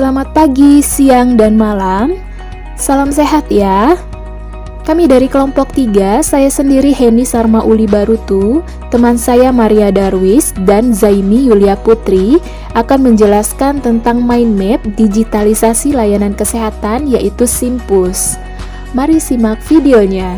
Selamat pagi, siang, dan malam. Salam sehat ya. Kami dari kelompok 3, saya sendiri Heni Sarma Uli Barutu, teman saya Maria Darwis, dan Zaimi Yulia Putri akan menjelaskan tentang mind map digitalisasi layanan kesehatan yaitu Simpus. Mari simak videonya.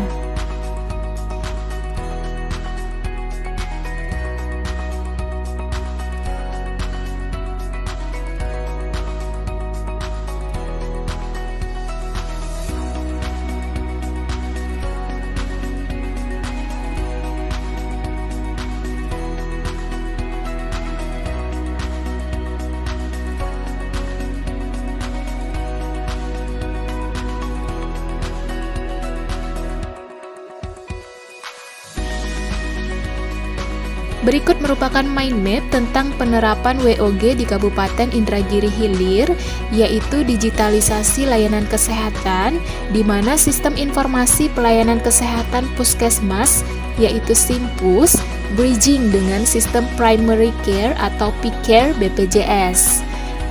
Berikut merupakan mind map tentang penerapan WOG di Kabupaten Indragiri Hilir, yaitu digitalisasi layanan kesehatan, di mana sistem informasi pelayanan kesehatan Puskesmas, yaitu Simpus, bridging dengan sistem Primary Care atau PCare BPJS.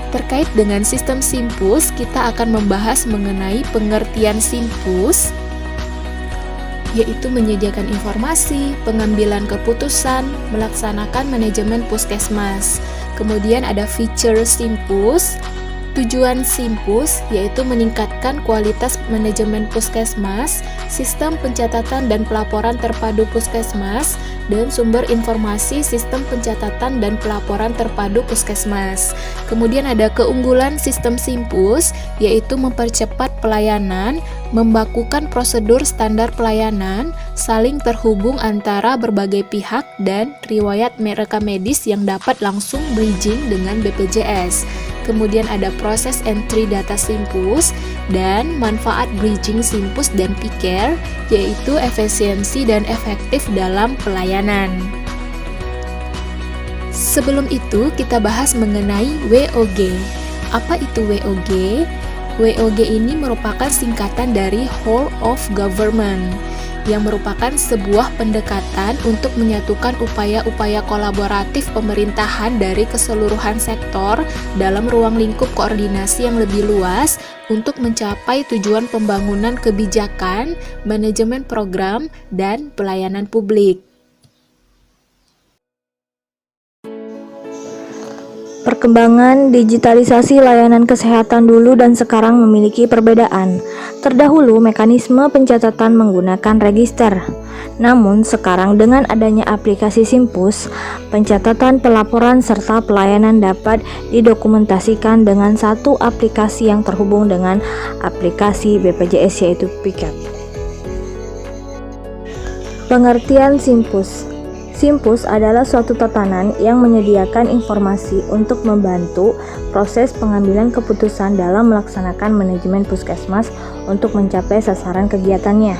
Terkait dengan sistem Simpus, kita akan membahas mengenai pengertian Simpus, yaitu menyediakan informasi, pengambilan keputusan, melaksanakan manajemen puskesmas. Kemudian ada feature Simpus. Tujuan Simpus yaitu meningkatkan kualitas manajemen puskesmas, sistem pencatatan dan pelaporan terpadu puskesmas, dan sumber informasi sistem pencatatan dan pelaporan terpadu puskesmas. Kemudian ada keunggulan sistem Simpus, yaitu mempercepat pelayanan, membakukan prosedur standar pelayanan, saling terhubung antara berbagai pihak, dan riwayat rekam medis yang dapat langsung bridging dengan BPJS. Kemudian ada proses entry data Simpus dan manfaat bridging Simpus dan PCare, yaitu efisiensi dan efektif dalam pelayanan. Sebelum itu, kita bahas mengenai WOG. Apa itu WOG? WOG ini merupakan singkatan dari Whole of Government, yang merupakan sebuah pendekatan untuk menyatukan upaya-upaya kolaboratif pemerintahan dari keseluruhan sektor dalam ruang lingkup koordinasi yang lebih luas untuk mencapai tujuan pembangunan kebijakan, manajemen program, dan pelayanan publik. Perkembangan digitalisasi layanan kesehatan dulu dan sekarang memiliki perbedaan. Terdahulu, mekanisme pencatatan menggunakan register. Namun, sekarang dengan adanya aplikasi Simpus, pencatatan, pelaporan, serta pelayanan dapat didokumentasikan dengan satu aplikasi yang terhubung dengan aplikasi BPJS, yaitu PCare. Pengertian Simpus. Simpus adalah suatu tatanan yang menyediakan informasi untuk membantu proses pengambilan keputusan dalam melaksanakan manajemen puskesmas untuk mencapai sasaran kegiatannya.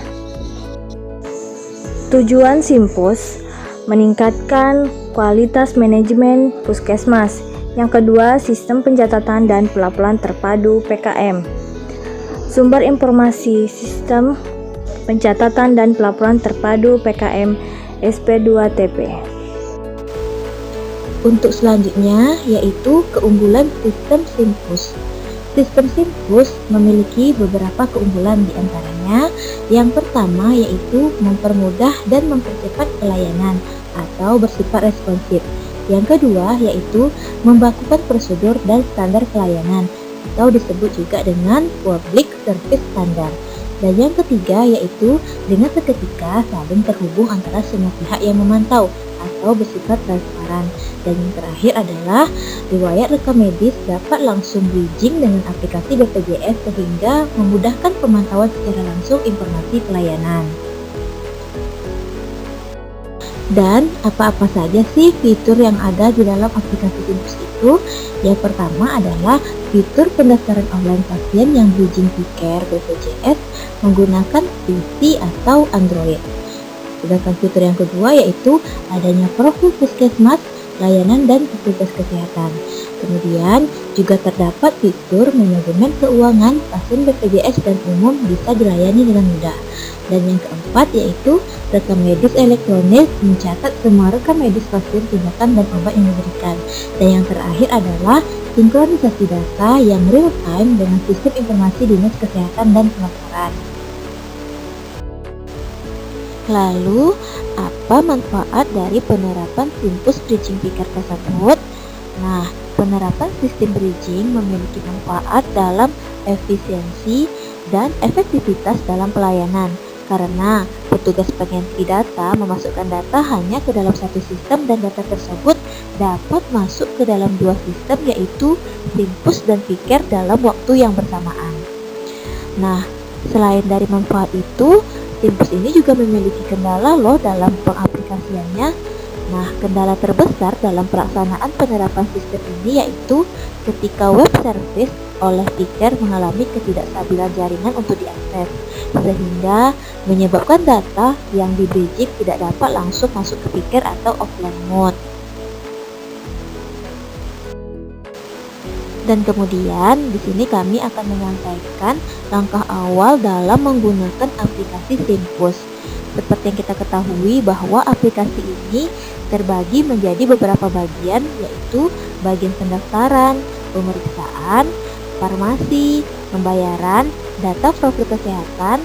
Tujuan Simpus meningkatkan kualitas manajemen puskesmas. Yang kedua, sistem pencatatan dan pelaporan terpadu PKM. Sumber informasi sistem pencatatan dan pelaporan terpadu PKM SP2TP. Untuk selanjutnya yaitu keunggulan sistem Simpus. Sistem Simpus memiliki beberapa keunggulan, di antaranya yang pertama yaitu mempermudah dan mempercepat pelayanan atau bersifat responsif. Yang kedua yaitu membakukan prosedur dan standar pelayanan atau disebut juga dengan Public Service Standard. Dan yang ketiga yaitu dengan seketika saling terhubung antara semua pihak yang memantau atau bersifat transparan. Dan yang terakhir adalah riwayat rekam medis dapat langsung bridging dengan aplikasi BPJS sehingga memudahkan pemantauan secara langsung informasi pelayanan. Dan apa-apa saja sih fitur yang ada di dalam aplikasi Simpus itu? Yang pertama adalah fitur pendaftaran online pasien yang bridging PCare BPJS menggunakan PC atau Android. Sedangkan fitur yang kedua yaitu adanya profil puskesmas, layanan dan petugas kesehatan. Kemudian juga terdapat fitur manajemen keuangan pasien BPJS dan umum bisa dilayani dengan mudah. Dan yang keempat yaitu rekam medis elektronik mencatat semua rekam medis pasien, tindakan dan obat yang diberikan. Dan yang terakhir adalah sinkronisasi data yang real time dengan sistem informasi Dinas Kesehatan dan Pelaporan. Lalu, apa manfaat dari penerapan Simpus Bridging Picker tersebut? Nah, penerapan sistem bridging memiliki manfaat dalam efisiensi dan efektivitas dalam pelayanan, karena petugas pengentry data memasukkan data hanya ke dalam satu sistem dan data tersebut dapat masuk ke dalam dua sistem, yaitu Simpus dan Picker dalam waktu yang bersamaan. Nah, selain dari manfaat itu, Simpus ini juga memiliki kendala loh dalam pengaplikasiannya. Nah, kendala terbesar dalam pelaksanaan penerapan sistem ini yaitu ketika web service oleh Picker mengalami ketidakstabilan jaringan untuk diakses, sehingga menyebabkan data yang di bridging tidak dapat langsung masuk ke Picker atau offline mode. Dan kemudian di sini kami akan menyampaikan langkah awal dalam menggunakan aplikasi Simpus. Seperti yang kita ketahui bahwa aplikasi ini terbagi menjadi beberapa bagian, yaitu bagian pendaftaran, pemeriksaan, farmasi, pembayaran, data profil kesehatan,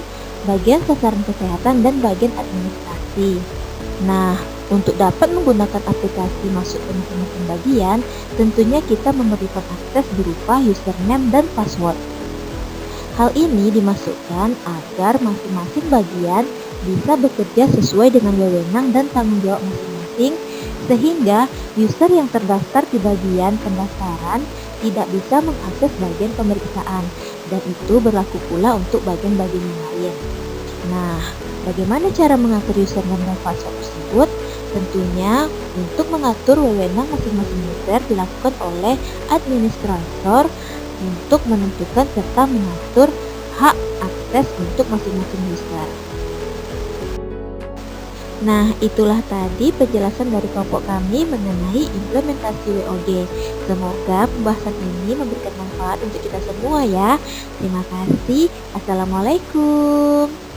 bagian sasaran kesehatan, dan bagian administrasi. Nah, untuk dapat menggunakan aplikasi masuk ke masing-masing bagian, tentunya kita memerlukan akses berupa username dan password. Hal ini dimasukkan agar masing-masing bagian bisa bekerja sesuai dengan wewenang dan tanggung jawab masing-masing, sehingga user yang terdaftar di bagian pendaftaran tidak bisa mengakses bagian pemeriksaan, dan itu berlaku pula untuk bagian-bagian yang lain. Nah, bagaimana cara mengatur username dan password tersebut? Tentunya untuk mengatur wewenang masing-masing user dilakukan oleh administrator untuk menentukan serta mengatur hak akses untuk masing-masing user. Nah, itulah tadi penjelasan dari kelompok kami mengenai implementasi WOG. Semoga pembahasan ini memberikan manfaat untuk kita semua ya. Terima kasih. Assalamualaikum.